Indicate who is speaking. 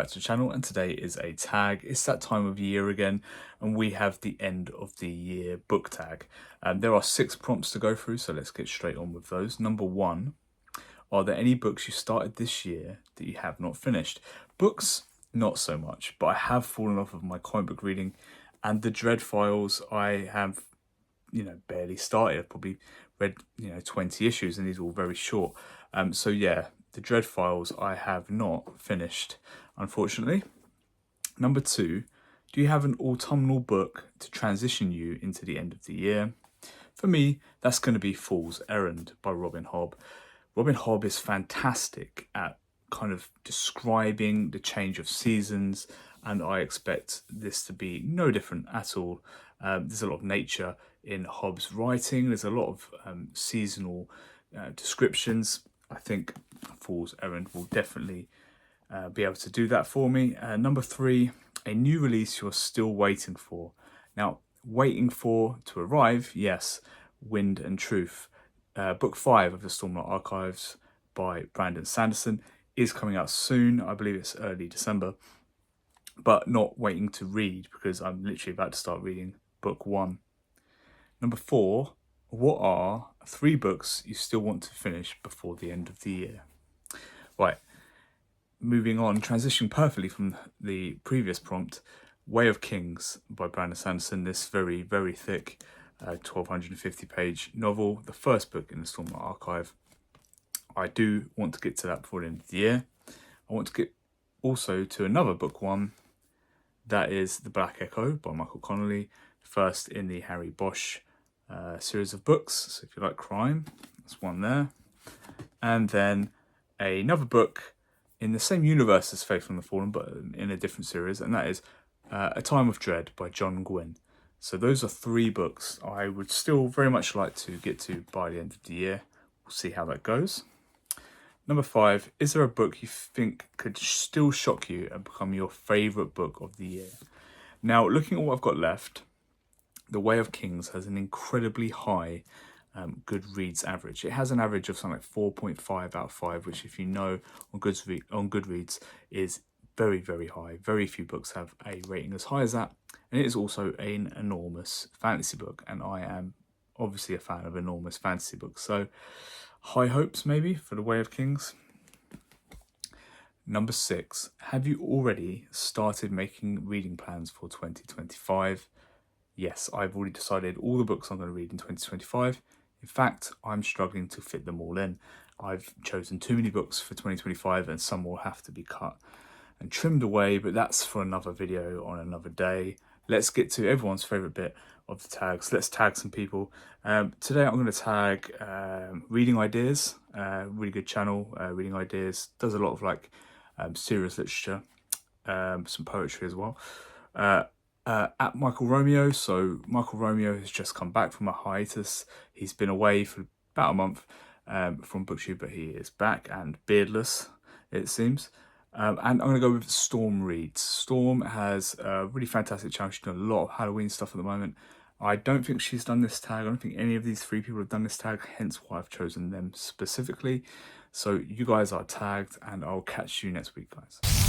Speaker 1: back to the channel, and today is a tag. It's that time of year again, and we have the end of the year book tag. There are 6 prompts to go through, so let's get straight on with those. Number 1, are there any books you started this year that you have not finished? Books, not so much, but I have fallen off of my comic book reading, and the Dread Files I have, barely started. I've probably read, 20 issues, and these are all very short. So yeah, the Dread Files I have not finished, unfortunately. Number 2, do you have an autumnal book to transition you into the end of the year? For me, that's going to be Fool's Errand by Robin Hobb. Robin Hobb is fantastic at kind of describing the change of seasons, and I expect this to be no different at all. There's a lot of nature in Hobb's writing. There's a lot of seasonal descriptions. I think Fool's Errand will definitely be able to do that for me. Number 3, a new release you're still waiting for. Now, waiting for to arrive, yes, Wind and Truth. Book 5 of the Stormlight Archives by Brandon Sanderson is coming out soon. I believe it's early December, but not waiting to read because I'm literally about to start reading book 1. Number 4, what are 3 books you still want to finish before the end of the year? Right, moving on, transition perfectly from the previous prompt, Way of Kings by Brandon Sanderson. This very, very thick 1250 page novel, the first book in the Stormlight Archive. I do want to get to that before the end of the year. I want to get also to another book 1, that is The Black Echo by Michael Connolly, first in the Harry Bosch series of books. So if you like crime, that's one there. And then another book in the same universe as Faithful and the Fallen, but in a different series, and that is A Time of Dread by John Gwynne. So those are 3 books I would still very much like to get to by the end of the year. We'll see how that goes. Number 5, is there a book you think could still shock you and become your favourite book of the year? Now, looking at what I've got left, The Way of Kings has an incredibly high Goodreads average. It has an average of something like 4.5 out of 5, which, if you know, on Goodreads is very, very high. Very few books have a rating as high as that. And it is also an enormous fantasy book, and I am obviously a fan of enormous fantasy books. So high hopes maybe for The Way of Kings. Number 6, have you already started making reading plans for 2025? Yes, I've already decided all the books I'm going to read in 2025. In fact, I'm struggling to fit them all in. I've chosen too many books for 2025, and some will have to be cut and trimmed away, but that's for another video on another day. Let's get to everyone's favourite bit of the tags. Let's tag some people. Today I'm going to tag Reading Ideas, really good channel. Reading Ideas does a lot of serious literature, some poetry as well. At Michael Romeo. So Michael Romeo has just come back from a hiatus. He's been away for about a month from Booktube, but he is back and beardless, it seems. And I'm going to go with Storm Reads. Storm has a really fantastic channel. She's doing a lot of Halloween stuff at the moment. I don't think she's done this tag. I don't think any of these 3 people have done this tag, hence why I've chosen them specifically. So you guys are tagged, and I'll catch you next week, guys.